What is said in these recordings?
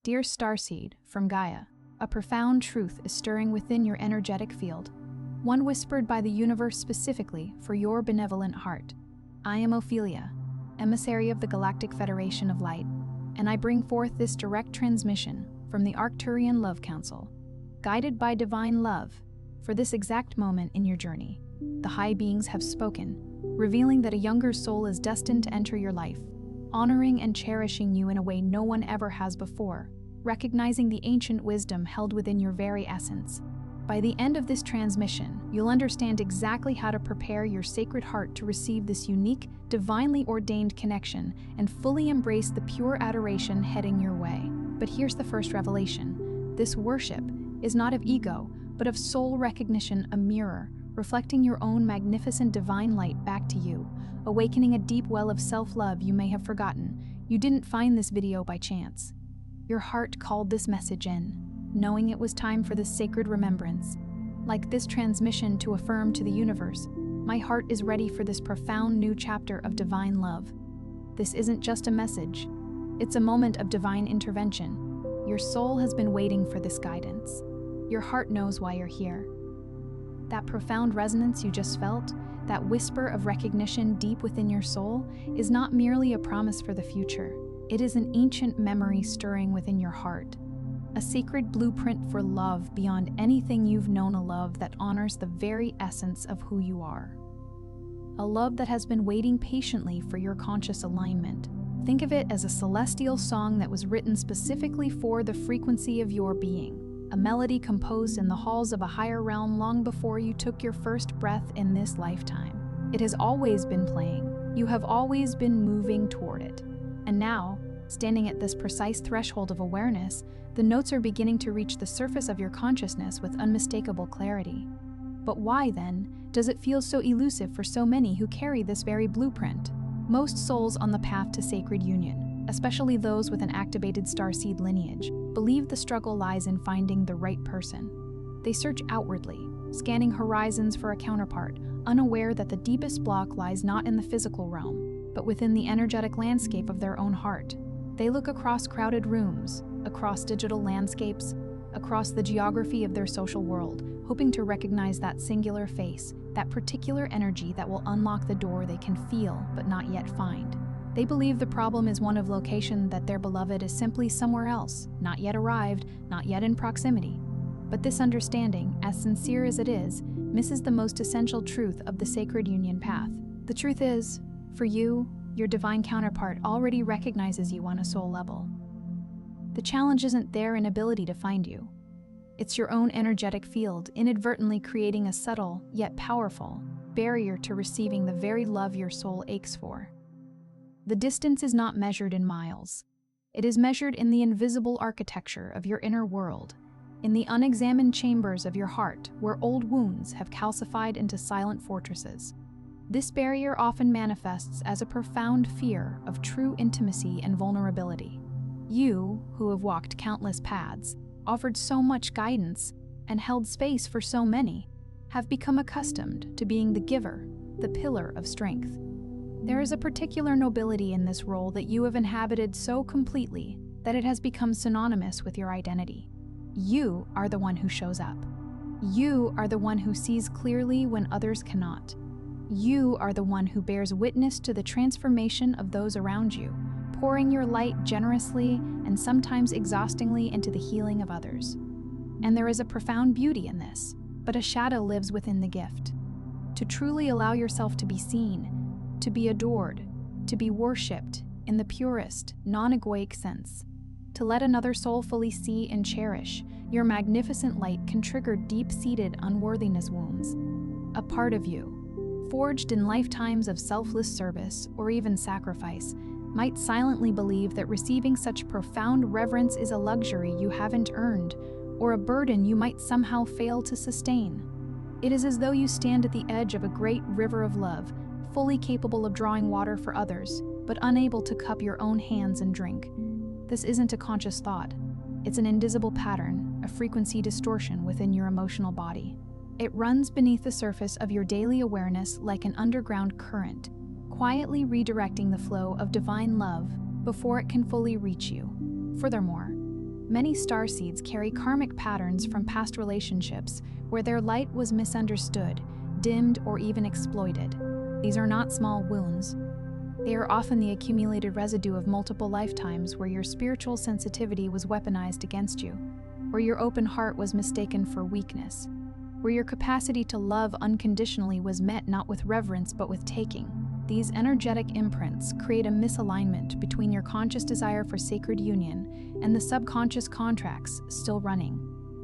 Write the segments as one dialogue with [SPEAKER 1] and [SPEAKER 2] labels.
[SPEAKER 1] Dear Starseed, from Gaia, a profound truth is stirring within your energetic field, one whispered by the universe specifically for your benevolent heart. I am Ophelia, emissary of the Galactic Federation of Light, and I bring forth this direct transmission from the Arcturian Council, guided by divine love. For this exact moment in your journey, the high beings have spoken, revealing that a younger soul is destined to enter your life, honoring and cherishing you in a way no one ever has before, recognizing the ancient wisdom held within your very essence. By the end of this transmission, you'll understand exactly how to prepare your sacred heart to receive this unique, divinely ordained connection and fully embrace the pure adoration heading your way. But here's the first revelation. This worship is not of ego, but of soul recognition, a mirror, reflecting your own magnificent divine light back to you, awakening a deep well of self-love you may have forgotten. You didn't find this video by chance. Your heart called this message in, knowing it was time for this sacred remembrance. Like this transmission to affirm to the universe, my heart is ready for this profound new chapter of divine love. This isn't just a message, it's a moment of divine intervention. Your soul has been waiting for this guidance. Your heart knows why you're here. That profound resonance you just felt, that whisper of recognition deep within your soul, is not merely a promise for the future. It is an ancient memory stirring within your heart. A sacred blueprint for love beyond anything you've known, a love that honors the very essence of who you are. A love that has been waiting patiently for your conscious alignment. Think of it as a celestial song that was written specifically for the frequency of your being. A melody composed in the halls of a higher realm long before you took your first breath in this lifetime. It has always been playing. You have always been moving toward it. And now, standing at this precise threshold of awareness, the notes are beginning to reach the surface of your consciousness with unmistakable clarity. But why, then, does it feel so elusive for so many who carry this very blueprint? Most souls on the path to sacred union, especially those with an activated starseed lineage, believe the struggle lies in finding the right person. They search outwardly, scanning horizons for a counterpart, unaware that the deepest block lies not in the physical realm, but within the energetic landscape of their own heart. They look across crowded rooms, across digital landscapes, across the geography of their social world, hoping to recognize that singular face, that particular energy that will unlock the door they can feel but not yet find. They believe the problem is one of location, that their beloved is simply somewhere else, not yet arrived, not yet in proximity. But this understanding, as sincere as it is, misses the most essential truth of the sacred union path. The truth is, for you, your divine counterpart already recognizes you on a soul level. The challenge isn't their inability to find you. It's your own energetic field inadvertently creating a subtle, yet powerful, barrier to receiving the very love your soul aches for. The distance is not measured in miles. It is measured in the invisible architecture of your inner world, in the unexamined chambers of your heart where old wounds have calcified into silent fortresses. This barrier often manifests as a profound fear of true intimacy and vulnerability. You, who have walked countless paths, offered so much guidance, and held space for so many, have become accustomed to being the giver, the pillar of strength. There is a particular nobility in this role that you have inhabited so completely that it has become synonymous with your identity. You are the one who shows up. You are the one who sees clearly when others cannot. You are the one who bears witness to the transformation of those around you, pouring your light generously and sometimes exhaustingly into the healing of others. And there is a profound beauty in this, but a shadow lives within the gift. To truly allow yourself to be seen, to be adored, to be worshipped in the purest, non-egoic sense, to let another soul fully see and cherish your magnificent light can trigger deep-seated unworthiness wounds. A part of you, forged in lifetimes of selfless service or even sacrifice, might silently believe that receiving such profound reverence is a luxury you haven't earned, or a burden you might somehow fail to sustain. It is as though you stand at the edge of a great river of love, fully capable of drawing water for others, but unable to cup your own hands and drink. This isn't a conscious thought. It's an invisible pattern, a frequency distortion within your emotional body. It runs beneath the surface of your daily awareness like an underground current, quietly redirecting the flow of divine love before it can fully reach you. Furthermore, Many starseeds carry karmic patterns from past relationships where their light was misunderstood, dimmed, or even exploited. These are not small wounds. They are often the accumulated residue of multiple lifetimes where your spiritual sensitivity was weaponized against you, where your open heart was mistaken for weakness, where your capacity to love unconditionally was met not with reverence but with taking. These energetic imprints create a misalignment between your conscious desire for sacred union and the subconscious contracts still running,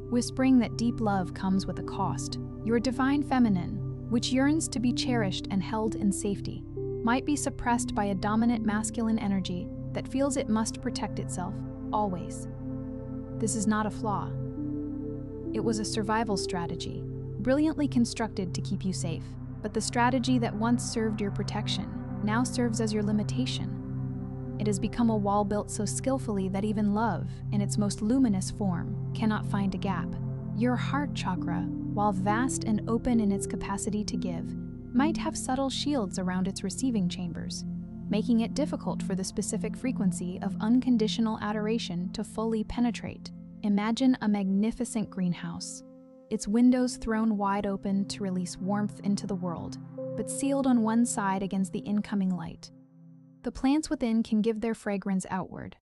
[SPEAKER 1] whispering that deep love comes with a cost. Your divine feminine, which yearns to be cherished and held in safety, might be suppressed by a dominant masculine energy that feels it must protect itself, always. This is not a flaw. It was a survival strategy, brilliantly constructed to keep you safe. But the strategy that once served your protection now serves as your limitation. It has become a wall built so skillfully that even love, in its most luminous form, cannot find a gap. Your heart chakra, while vast and open in its capacity to give, might have subtle shields around its receiving chambers, making it difficult for the specific frequency of unconditional adoration to fully penetrate. Imagine a magnificent greenhouse, its windows thrown wide open to release warmth into the world, but sealed on one side against the incoming light. The plants within can give their fragrance outward,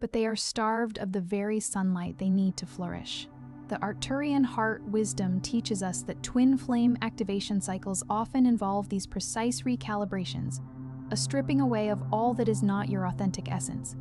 [SPEAKER 1] but they are starved of the very sunlight they need to flourish. The Arcturian heart wisdom teaches us that twin flame activation cycles often involve these precise recalibrations, a stripping away of all that is not your authentic essence,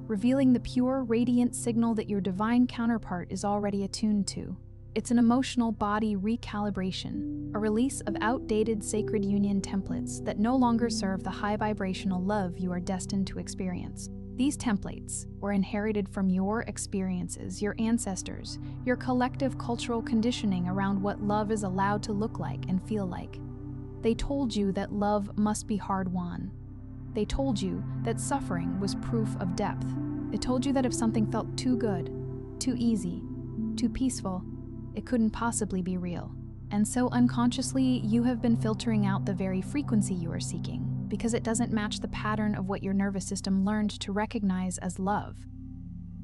[SPEAKER 1] revealing the pure, radiant signal that your divine counterpart is already attuned to. It's an emotional body recalibration, a release of outdated sacred union templates that no longer serve the high vibrational love you are destined to experience. These templates were inherited from your experiences, your ancestors, your collective cultural conditioning around what love is allowed to look like and feel like. They told you that love must be hard-won. They told you that suffering was proof of depth. It told you that if something felt too good, too easy, too peaceful, it couldn't possibly be real. And so unconsciously, you have been filtering out the very frequency you are seeking because it doesn't match the pattern of what your nervous system learned to recognize as love.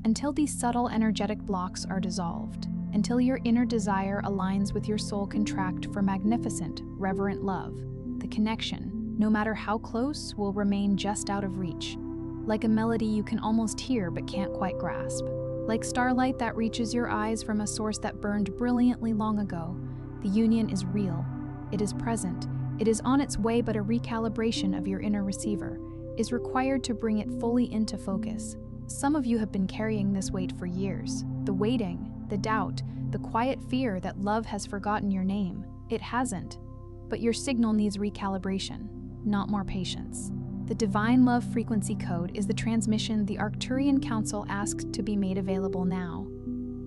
[SPEAKER 1] Until these subtle energetic blocks are dissolved, until your inner desire aligns with your soul contract for magnificent, reverent love, the connection, no matter how close, will remain just out of reach, like a melody you can almost hear but can't quite grasp. Like starlight that reaches your eyes from a source that burned brilliantly long ago, the union is real, it is present, it is on its way, but a recalibration of your inner receiver is required to bring it fully into focus. Some of you have been carrying this weight for years. The waiting, the doubt, the quiet fear that love has forgotten your name. It hasn't, but your signal needs recalibration, not more patience. The Divine Love Frequency Code is the transmission the Arcturian Council asked to be made available now,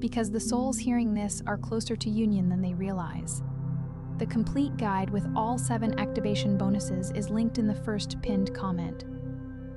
[SPEAKER 1] because the souls hearing this are closer to union than they realize. The complete guide with all 7 activation bonuses is linked in the first pinned comment.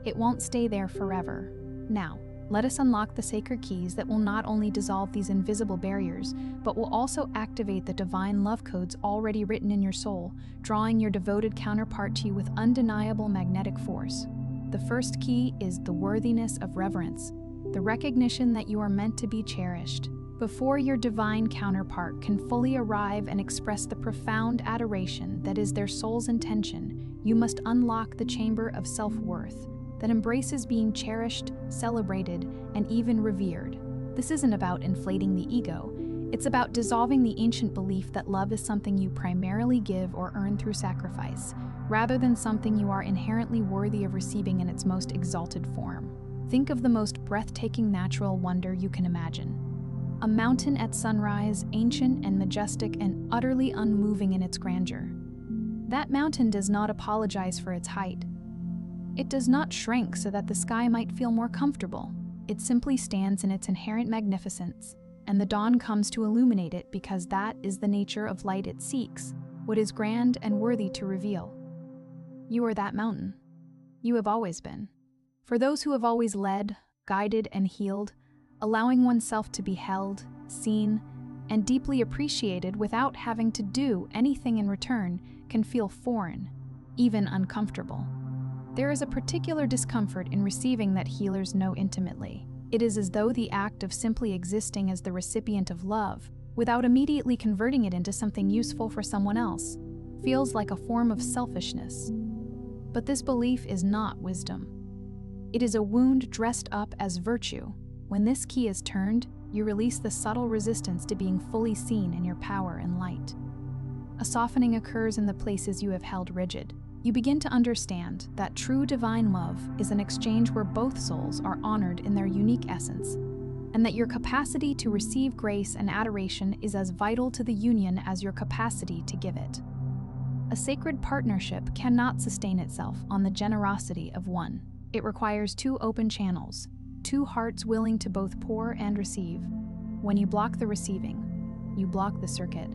[SPEAKER 1] It won't stay there forever. Now, let us unlock the sacred keys that will not only dissolve these invisible barriers, but will also activate the divine love codes already written in your soul, drawing your devoted counterpart to you with undeniable magnetic force. The first key is the worthiness of reverence, the recognition that you are meant to be cherished. Before your divine counterpart can fully arrive and express the profound adoration that is their soul's intention, you must unlock the chamber of self-worth that embraces being cherished, celebrated, and even revered. This isn't about inflating the ego. It's about dissolving the ancient belief that love is something you primarily give or earn through sacrifice, rather than something you are inherently worthy of receiving in its most exalted form. Think of the most breathtaking natural wonder you can imagine. A mountain at sunrise, ancient and majestic and utterly unmoving in its grandeur. That mountain does not apologize for its height. It does not shrink so that the sky might feel more comfortable. It simply stands in its inherent magnificence, and the dawn comes to illuminate it because that is the nature of light it seeks, what is grand and worthy to reveal. You are that mountain. You have always been. For those who have always led, guided, and healed, allowing oneself to be held, seen, and deeply appreciated without having to do anything in return can feel foreign, even uncomfortable. There is a particular discomfort in receiving that healers know intimately. It is as though the act of simply existing as the recipient of love, without immediately converting it into something useful for someone else, feels like a form of selfishness. But this belief is not wisdom. It is a wound dressed up as virtue. When this key is turned, you release the subtle resistance to being fully seen in your power and light. A softening occurs in the places you have held rigid. You begin to understand that true divine love is an exchange where both souls are honored in their unique essence, and that your capacity to receive grace and adoration is as vital to the union as your capacity to give it. A sacred partnership cannot sustain itself on the generosity of one. It requires two open channels, two hearts willing to both pour and receive. When you block the receiving, you block the circuit.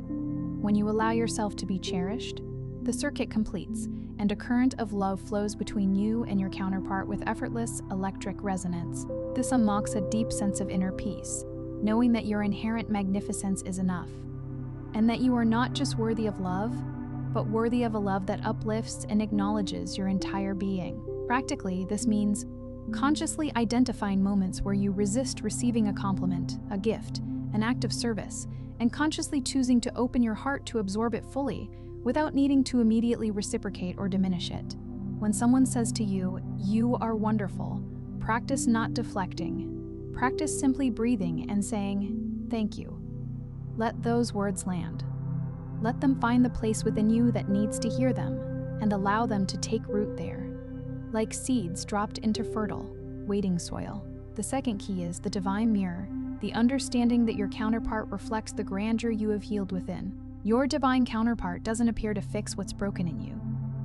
[SPEAKER 1] When you allow yourself to be cherished, the circuit completes, and a current of love flows between you and your counterpart with effortless, electric resonance. This unlocks a deep sense of inner peace, knowing that your inherent magnificence is enough, and that you are not just worthy of love, but worthy of a love that uplifts and acknowledges your entire being. Practically, this means consciously identifying moments where you resist receiving a compliment, a gift, an act of service, and consciously choosing to open your heart to absorb it fully, without needing to immediately reciprocate or diminish it. When someone says to you, "You are wonderful," practice not deflecting. Practice simply breathing and saying, "Thank you." Let those words land. Let them find the place within you that needs to hear them, and allow them to take root there, like seeds dropped into fertile, waiting soil. The second key is the divine mirror, the understanding that your counterpart reflects the grandeur you have healed within. Your divine counterpart doesn't appear to fix what's broken in you.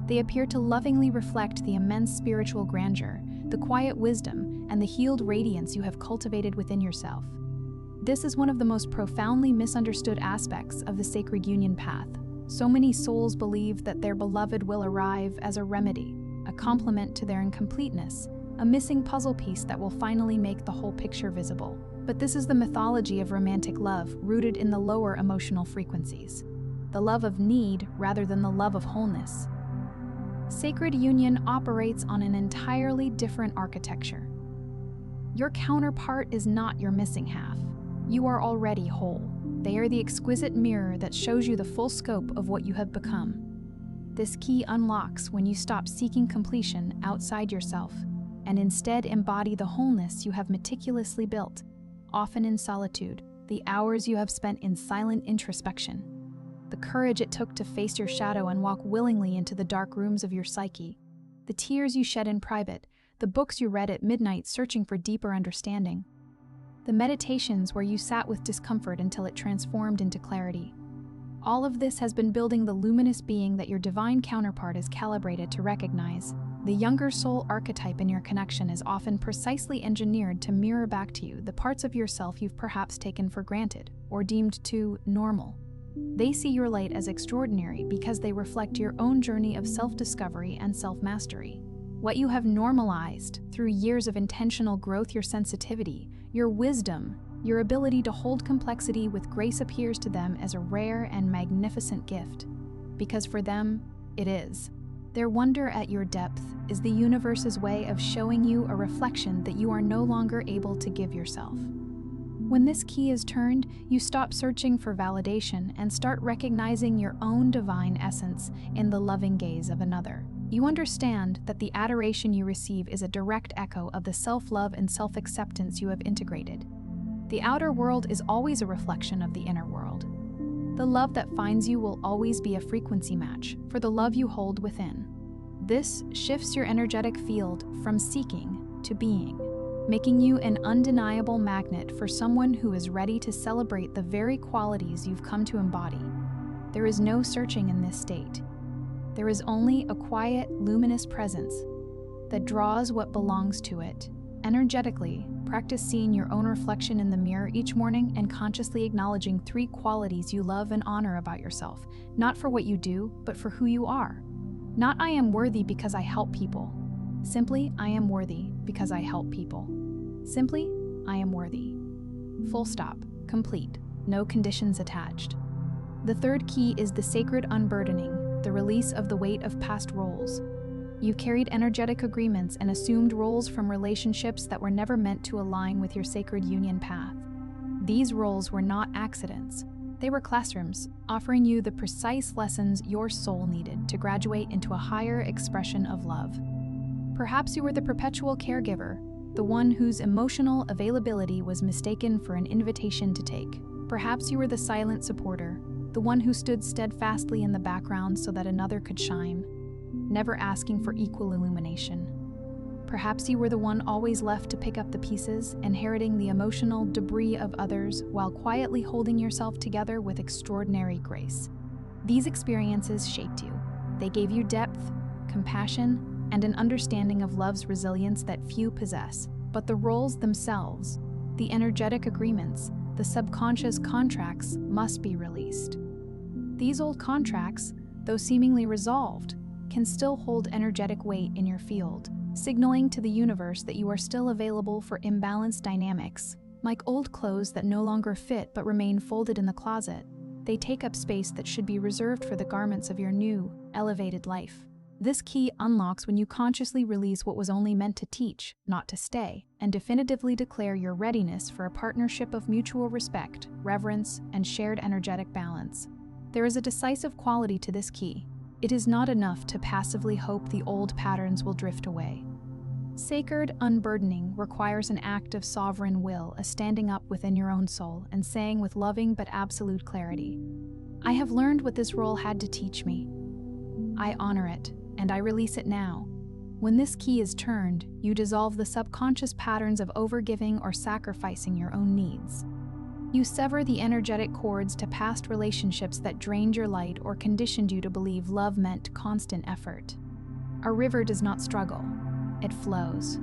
[SPEAKER 1] They appear to lovingly reflect the immense spiritual grandeur, the quiet wisdom, and the healed radiance you have cultivated within yourself. This is one of the most profoundly misunderstood aspects of the sacred union path. So many souls believe that their beloved will arrive as a remedy, a complement to their incompleteness, a missing puzzle piece that will finally make the whole picture visible. But this is the mythology of romantic love, rooted in the lower emotional frequencies, the love of need rather than the love of wholeness. Sacred union operates on an entirely different architecture. Your counterpart is not your missing half. You are already whole. They are the exquisite mirror that shows you the full scope of what you have become. This key unlocks when you stop seeking completion outside yourself and instead embody the wholeness you have meticulously built, often in solitude, the hours you have spent in silent introspection, the courage it took to face your shadow and walk willingly into the dark rooms of your psyche, the tears you shed in private, the books you read at midnight searching for deeper understanding, the meditations where you sat with discomfort until it transformed into clarity. All of this has been building the luminous being that your divine counterpart is calibrated to recognize. The younger soul archetype in your connection is often precisely engineered to mirror back to you the parts of yourself you've perhaps taken for granted or deemed too normal. They see your light as extraordinary because they reflect your own journey of self-discovery and self-mastery. What you have normalized through years of intentional growth, your sensitivity, your wisdom, your ability to hold complexity with grace appears to them as a rare and magnificent gift, because for them, it is. Their wonder at your depth is the universe's way of showing you a reflection that you are no longer able to give yourself. When this key is turned, you stop searching for validation and start recognizing your own divine essence in the loving gaze of another. You understand that the adoration you receive is a direct echo of the self-love and self-acceptance you have integrated. The outer world is always a reflection of the inner world. The love that finds you will always be a frequency match for the love you hold within. This shifts your energetic field from seeking to being, making you an undeniable magnet for someone who is ready to celebrate the very qualities you've come to embody. There is no searching in this state. There is only a quiet, luminous presence that draws what belongs to it. Energetically, practice seeing your own reflection in the mirror each morning and consciously acknowledging 3 qualities you love and honor about yourself, not for what you do, but for who you are. Not "I am worthy because I help people." Simply, "I am worthy because I help people." Simply, "I am worthy." Full stop. Complete. No conditions attached. The third key is the sacred unburdening, the release of the weight of past roles. You carried energetic agreements and assumed roles from relationships that were never meant to align with your sacred union path. These roles were not accidents. They were classrooms, offering you the precise lessons your soul needed to graduate into a higher expression of love. Perhaps you were the perpetual caregiver, the one whose emotional availability was mistaken for an invitation to take. Perhaps you were the silent supporter, the one who stood steadfastly in the background so that another could shine, never asking for equal illumination. Perhaps you were the one always left to pick up the pieces, inheriting the emotional debris of others while quietly holding yourself together with extraordinary grace. These experiences shaped you. They gave you depth, compassion, and an understanding of love's resilience that few possess. But the roles themselves, the energetic agreements, the subconscious contracts must be released. These old contracts, though seemingly resolved, can still hold energetic weight in your field, signaling to the universe that you are still available for imbalanced dynamics. Like old clothes that no longer fit but remain folded in the closet, they take up space that should be reserved for the garments of your new, elevated life. This key unlocks when you consciously release what was only meant to teach, not to stay, and definitively declare your readiness for a partnership of mutual respect, reverence, and shared energetic balance. There is a decisive quality to this key. It is not enough to passively hope the old patterns will drift away. Sacred unburdening requires an act of sovereign will, a standing up within your own soul and saying with loving but absolute clarity, "I have learned what this role had to teach me. I honor it, and I release it now." When this key is turned, you dissolve the subconscious patterns of overgiving or sacrificing your own needs. You sever the energetic cords to past relationships that drained your light or conditioned you to believe love meant constant effort. A river does not struggle, it flows.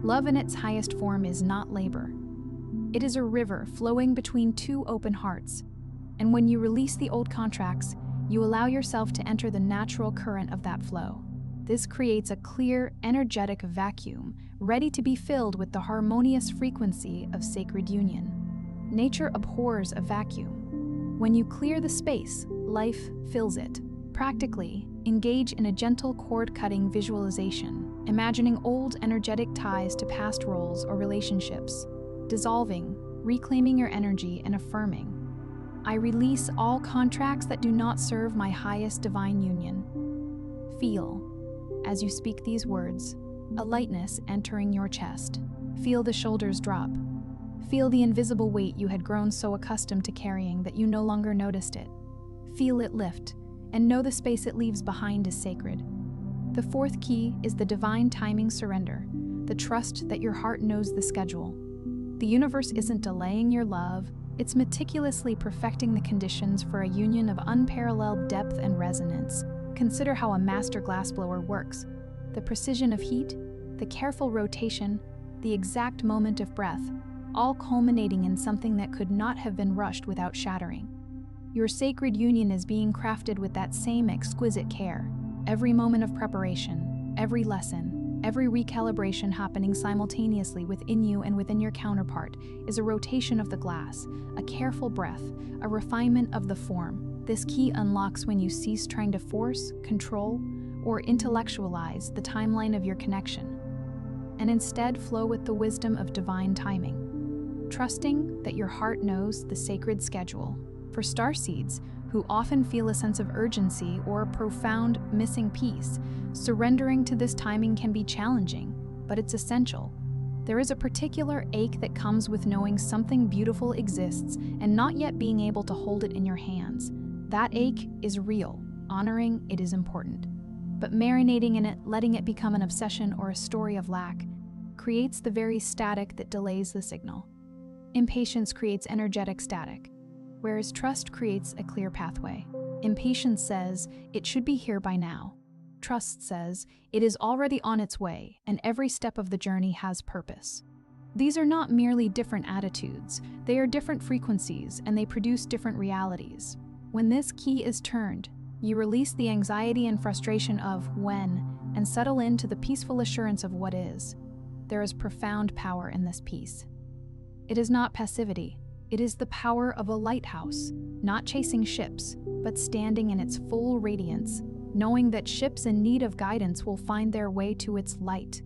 [SPEAKER 1] Love in its highest form is not labor. It is a river flowing between two open hearts. And when you release the old contracts, you allow yourself to enter the natural current of that flow. This creates a clear, energetic vacuum, ready to be filled with the harmonious frequency of sacred union. Nature abhors a vacuum. When you clear the space, life fills it. Practically, engage in a gentle cord-cutting visualization, imagining old energetic ties to past roles or relationships, dissolving, reclaiming your energy, and affirming, "I release all contracts that do not serve my highest divine union." Feel, as you speak these words, a lightness entering your chest. Feel the shoulders drop. Feel the invisible weight you had grown so accustomed to carrying that you no longer noticed it. Feel it lift, and know the space it leaves behind is sacred. The fourth key is the divine timing surrender, the trust that your heart knows the schedule. The universe isn't delaying your love, it's meticulously perfecting the conditions for a union of unparalleled depth and resonance. Consider how a master glassblower works. The precision of heat, the careful rotation, the exact moment of breath, all culminating in something that could not have been rushed without shattering. Your sacred union is being crafted with that same exquisite care. Every moment of preparation, every lesson, every recalibration happening simultaneously within you and within your counterpart is a rotation of the glass, a careful breath, a refinement of the form. This key unlocks when you cease trying to force, control, or intellectualize the timeline of your connection, and instead flow with the wisdom of divine timing, trusting that your heart knows the sacred schedule. For starseeds, who often feel a sense of urgency or a profound missing piece, surrendering to this timing can be challenging, but it's essential. There is a particular ache that comes with knowing something beautiful exists and not yet being able to hold it in your hands. That ache is real. Honoring it is important. But marinating in it, letting it become an obsession or a story of lack, creates the very static that delays the signal. Impatience creates energetic static, whereas trust creates a clear pathway. Impatience says, "It should be here by now." Trust says, "It is already on its way, and every step of the journey has purpose." These are not merely different attitudes, they are different frequencies, and they produce different realities. When this key is turned, you release the anxiety and frustration of when, and settle into the peaceful assurance of what is. There is profound power in this peace. It is not passivity. It is the power of a lighthouse, not chasing ships, but standing in its full radiance, knowing that ships in need of guidance will find their way to its light.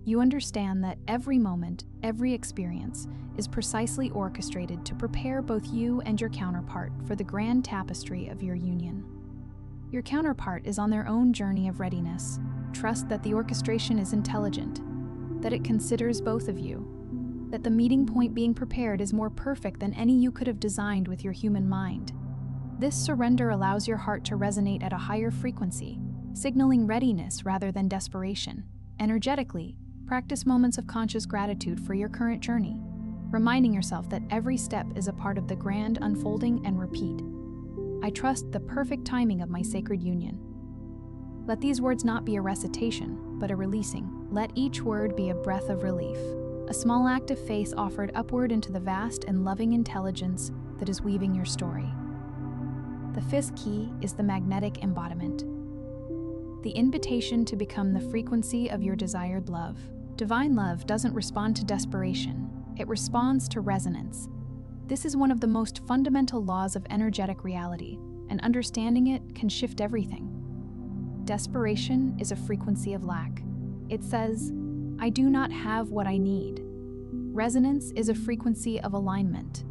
[SPEAKER 1] You understand that every moment, every experience, is precisely orchestrated to prepare both you and your counterpart for the grand tapestry of your union. Your counterpart is on their own journey of readiness. Trust that the orchestration is intelligent, that it considers both of you, that the meeting point being prepared is more perfect than any you could have designed with your human mind. This surrender allows your heart to resonate at a higher frequency, signaling readiness rather than desperation. Energetically, practice moments of conscious gratitude for your current journey, reminding yourself that every step is a part of the grand unfolding, and repeat, I trust the perfect timing of my sacred union. Let these words not be a recitation, but a releasing. Let each word be a breath of relief, a small act of faith offered upward into the vast and loving intelligence that is weaving your story. The fifth key is the magnetic embodiment, the invitation to become the frequency of your desired love. Divine love doesn't respond to desperation, it responds to resonance. This is one of the most fundamental laws of energetic reality, and understanding it can shift everything. Desperation is a frequency of lack. It says, I do not have what I need. Resonance is a frequency of alignment.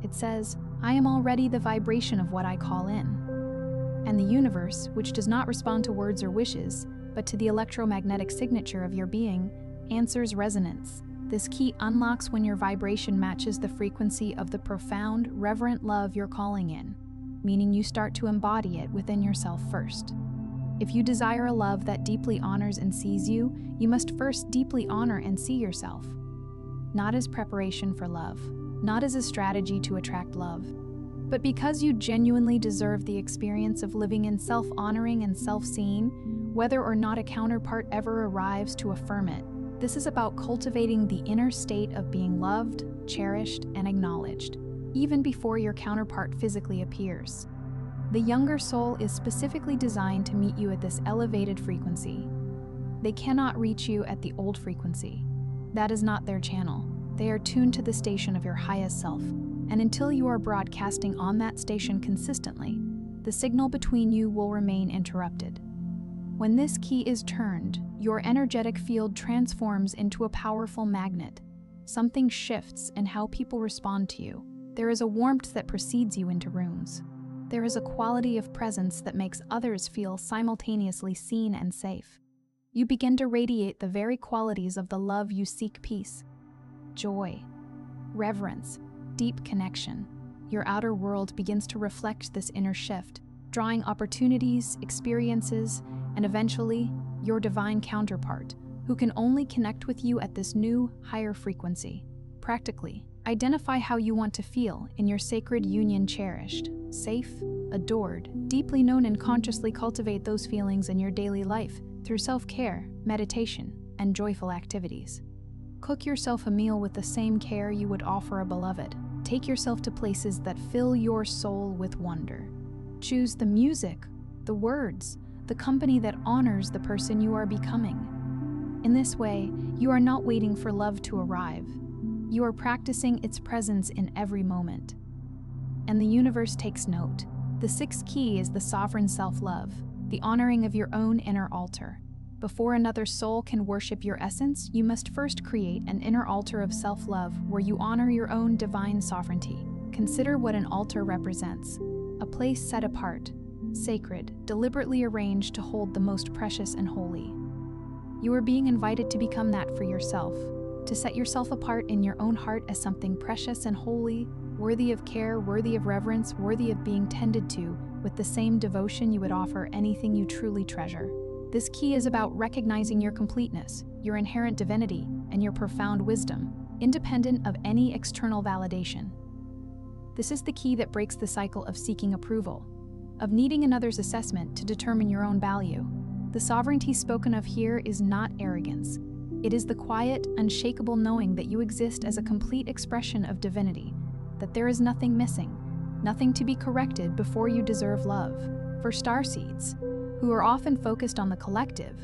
[SPEAKER 1] It says, I am already the vibration of what I call in. And the universe, which does not respond to words or wishes, but to the electromagnetic signature of your being, answers resonance. This key unlocks when your vibration matches the frequency of the profound, reverent love you're calling in, meaning you start to embody it within yourself first. If you desire a love that deeply honors and sees you, you must first deeply honor and see yourself. Not as preparation for love, not as a strategy to attract love, but because you genuinely deserve the experience of living in self-honoring and self-seeing, whether or not a counterpart ever arrives to affirm it. This is about cultivating the inner state of being loved, cherished, and acknowledged, even before your counterpart physically appears. The younger soul is specifically designed to meet you at this elevated frequency. They cannot reach you at the old frequency. That is not their channel. They are tuned to the station of your highest self, and until you are broadcasting on that station consistently, the signal between you will remain interrupted. When this key is turned, your energetic field transforms into a powerful magnet. Something shifts in how people respond to you. There is a warmth that precedes you into rooms. There is a quality of presence that makes others feel simultaneously seen and safe. You begin to radiate the very qualities of the love you seek: peace, joy, reverence, deep connection. Your outer world begins to reflect this inner shift, drawing opportunities, experiences, and eventually, your divine counterpart, who can only connect with you at this new, higher frequency. Practically, identify how you want to feel in your sacred union: cherished, safe, adored, deeply known, and consciously cultivate those feelings in your daily life through self-care, meditation, and joyful activities. Cook yourself a meal with the same care you would offer a beloved. Take yourself to places that fill your soul with wonder. Choose the music, the words, the company that honors the person you are becoming. In this way, you are not waiting for love to arrive. You are practicing its presence in every moment. And the universe takes note. The sixth key is the sovereign self-love, the honoring of your own inner altar. Before another soul can worship your essence, you must first create an inner altar of self-love where you honor your own divine sovereignty. Consider what an altar represents: a place set apart, sacred, deliberately arranged to hold the most precious and holy. You are being invited to become that for yourself, to set yourself apart in your own heart as something precious and holy, worthy of care, worthy of reverence, worthy of being tended to with the same devotion you would offer anything you truly treasure. This key is about recognizing your completeness, your inherent divinity, and your profound wisdom, independent of any external validation. This is the key that breaks the cycle of seeking approval, of needing another's assessment to determine your own value. The sovereignty spoken of here is not arrogance. It is the quiet, unshakable knowing that you exist as a complete expression of divinity, that there is nothing missing, nothing to be corrected before you deserve love. For starseeds, who are often focused on the collective,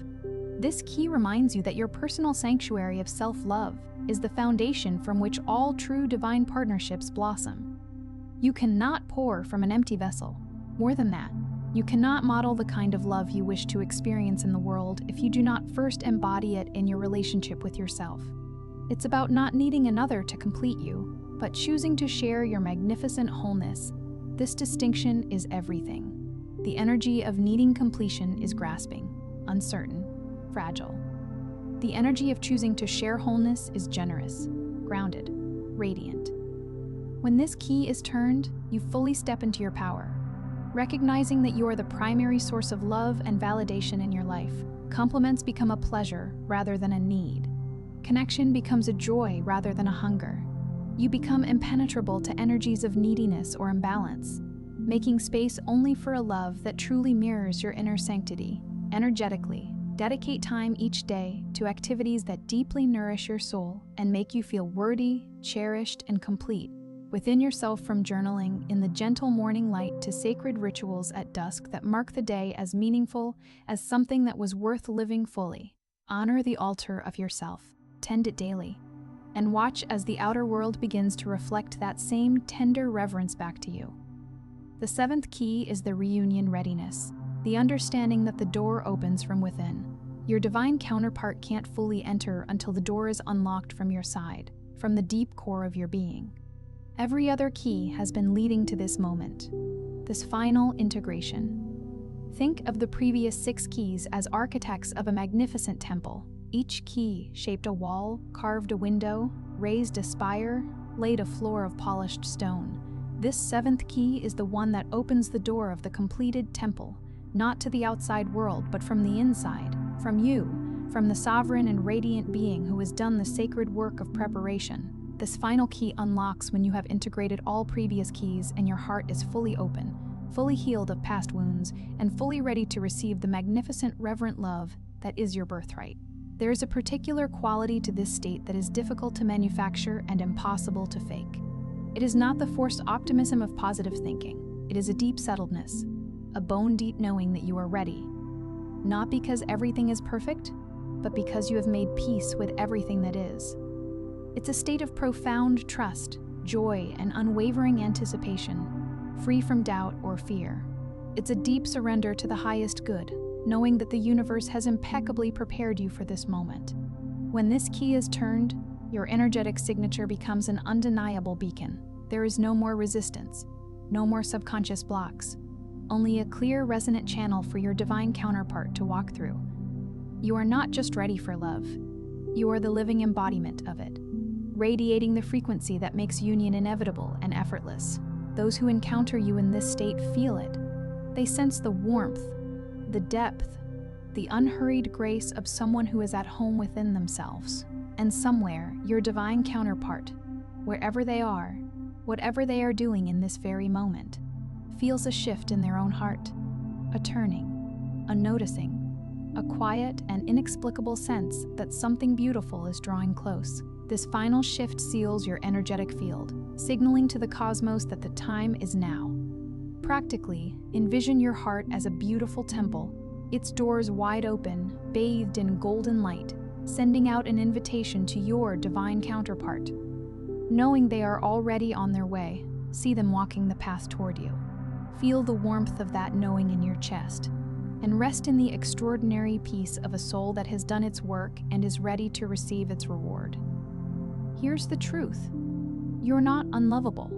[SPEAKER 1] this key reminds you that your personal sanctuary of self-love is the foundation from which all true divine partnerships blossom. You cannot pour from an empty vessel. More than that, You cannot model the kind of love you wish to experience in the world if you do not first embody it in your relationship with yourself. It's about not needing another to complete you, but choosing to share your magnificent wholeness. This distinction is everything. The energy of needing completion is grasping, uncertain, fragile. The energy of choosing to share wholeness is generous, grounded, radiant. When this key is turned, you fully step into your power. Recognizing that you are the primary source of love and validation in your life, compliments become a pleasure rather than a need. Connection becomes a joy rather than a hunger. You become impenetrable to energies of neediness or imbalance, making space only for a love that truly mirrors your inner sanctity. Energetically, dedicate time each day to activities that deeply nourish your soul and make you feel worthy, cherished, and complete within yourself, from journaling in the gentle morning light to sacred rituals at dusk that mark the day as meaningful as something that was worth living fully. Honor the altar of yourself, tend it daily, and watch as the outer world begins to reflect that same tender reverence back to you. The seventh key is the reunion readiness, the understanding that the door opens from within. Your divine counterpart can't fully enter until the door is unlocked from your side, from the deep core of your being. Every other key has been leading to this moment, this final integration. Think of the previous 6 keys as architects of a magnificent temple. Each key shaped a wall, carved a window, raised a spire, laid a floor of polished stone. This 7th key is the one that opens the door of the completed temple, not to the outside world, but from the inside, from you, from the sovereign and radiant being who has done the sacred work of preparation. This final key unlocks when you have integrated all previous keys and your heart is fully open, fully healed of past wounds, and fully ready to receive the magnificent, reverent love that is your birthright. There is a particular quality to this state that is difficult to manufacture and impossible to fake. It is not the forced optimism of positive thinking. It is a deep settledness, a bone-deep knowing that you are ready. Not because everything is perfect, but because you have made peace with everything that is. It's a state of profound trust, joy, and unwavering anticipation, free from doubt or fear. It's a deep surrender to the highest good, knowing that the universe has impeccably prepared you for this moment. When this key is turned, your energetic signature becomes an undeniable beacon. There is no more resistance, no more subconscious blocks, only a clear, resonant channel for your divine counterpart to walk through. You are not just ready for love, you are the living embodiment of it, radiating the frequency that makes union inevitable and effortless. Those who encounter you in this state feel it. They sense the warmth, the depth, the unhurried grace of someone who is at home within themselves. And somewhere, your divine counterpart, wherever they are, whatever they are doing in this very moment, feels a shift in their own heart, a turning, a noticing, a quiet and inexplicable sense that something beautiful is drawing close. This final shift seals your energetic field, signaling to the cosmos that the time is now. Practically, envision your heart as a beautiful temple, its doors wide open, bathed in golden light, sending out an invitation to your divine counterpart. Knowing they are already on their way, see them walking the path toward you. Feel the warmth of that knowing in your chest, and rest in the extraordinary peace of a soul that has done its work and is ready to receive its reward. Here's the truth. You're not unlovable.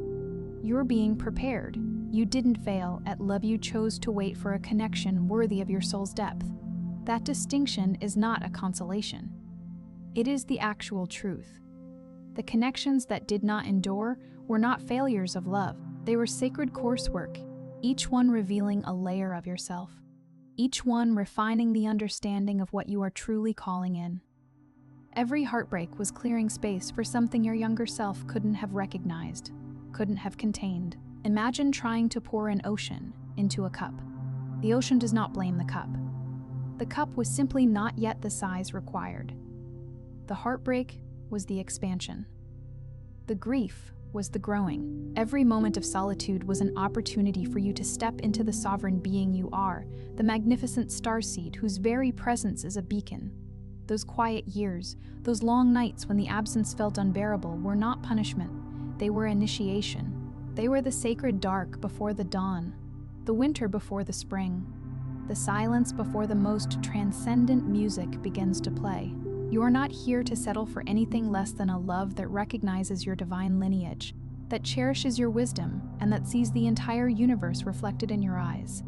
[SPEAKER 1] You're being prepared. You didn't fail at love. You chose to wait for a connection worthy of your soul's depth. That distinction is not a consolation. It is the actual truth. The connections that did not endure were not failures of love. They were sacred coursework, each one revealing a layer of yourself, each one refining the understanding of what you are truly calling in. Every heartbreak was clearing space for something your younger self couldn't have recognized, couldn't have contained. Imagine trying to pour an ocean into a cup. The ocean does not blame the cup. The cup was simply not yet the size required. The heartbreak was the expansion. The grief was the growing. Every moment of solitude was an opportunity for you to step into the sovereign being you are, the magnificent starseed whose very presence is a beacon. Those quiet years, those long nights when the absence felt unbearable, were not punishment. They were initiation. They were the sacred dark before the dawn, the winter before the spring, the silence before the most transcendent music begins to play. You're not here to settle for anything less than a love that recognizes your divine lineage, that cherishes your wisdom, and that sees the entire universe reflected in your eyes.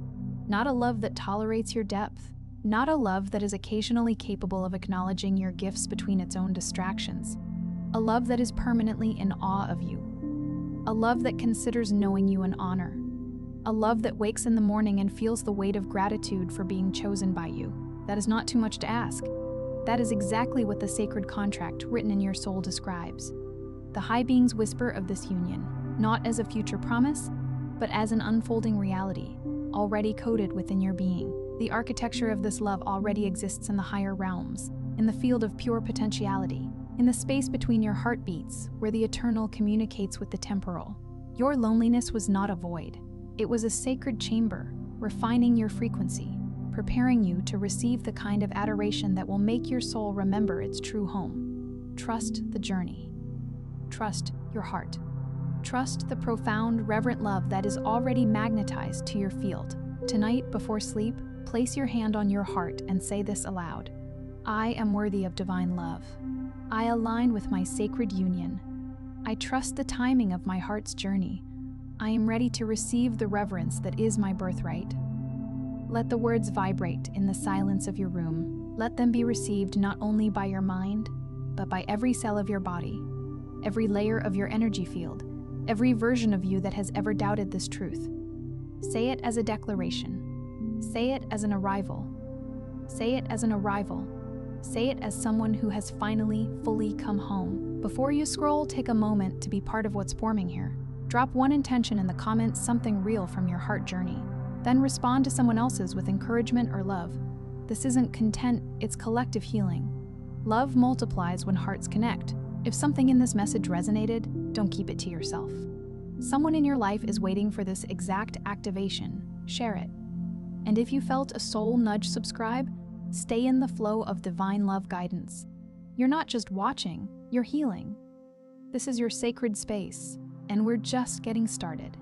[SPEAKER 1] Not a love that tolerates your depth, not a love that is occasionally capable of acknowledging your gifts between its own distractions. A love that is permanently in awe of you. A love that considers knowing you an honor. A love that wakes in the morning and feels the weight of gratitude for being chosen by you. That is not too much to ask. That is exactly what the sacred contract written in your soul describes. The high beings whisper of this union, not as a future promise, but as an unfolding reality, already coded within your being. The architecture of this love already exists in the higher realms, in the field of pure potentiality, in the space between your heartbeats, where the eternal communicates with the temporal. Your loneliness was not a void. It was a sacred chamber, refining your frequency, preparing you to receive the kind of adoration that will make your soul remember its true home. Trust the journey. Trust your heart. Trust the profound, reverent love that is already magnetized to your field. Tonight, before sleep, place your hand on your heart and say this aloud. I am worthy of divine love. I align with my sacred union. I trust the timing of my heart's journey. I am ready to receive the reverence that is my birthright. Let the words vibrate in the silence of your room. Let them be received not only by your mind, but by every cell of your body, every layer of your energy field, every version of you that has ever doubted this truth. Say it as a declaration. Say it as an arrival. Say it as an arrival. Say it as someone who has finally, fully come home. Before you scroll, take a moment to be part of what's forming here. Drop one intention in the comments, something real from your heart journey. Then respond to someone else's with encouragement or love. This isn't content, it's collective healing. Love multiplies when hearts connect. If something in this message resonated, don't keep it to yourself. Someone in your life is waiting for this exact activation. Share it. And if you felt a soul nudge, subscribe. Stay in the flow of divine love guidance. You're not just watching, you're healing. This is your sacred space, and we're just getting started.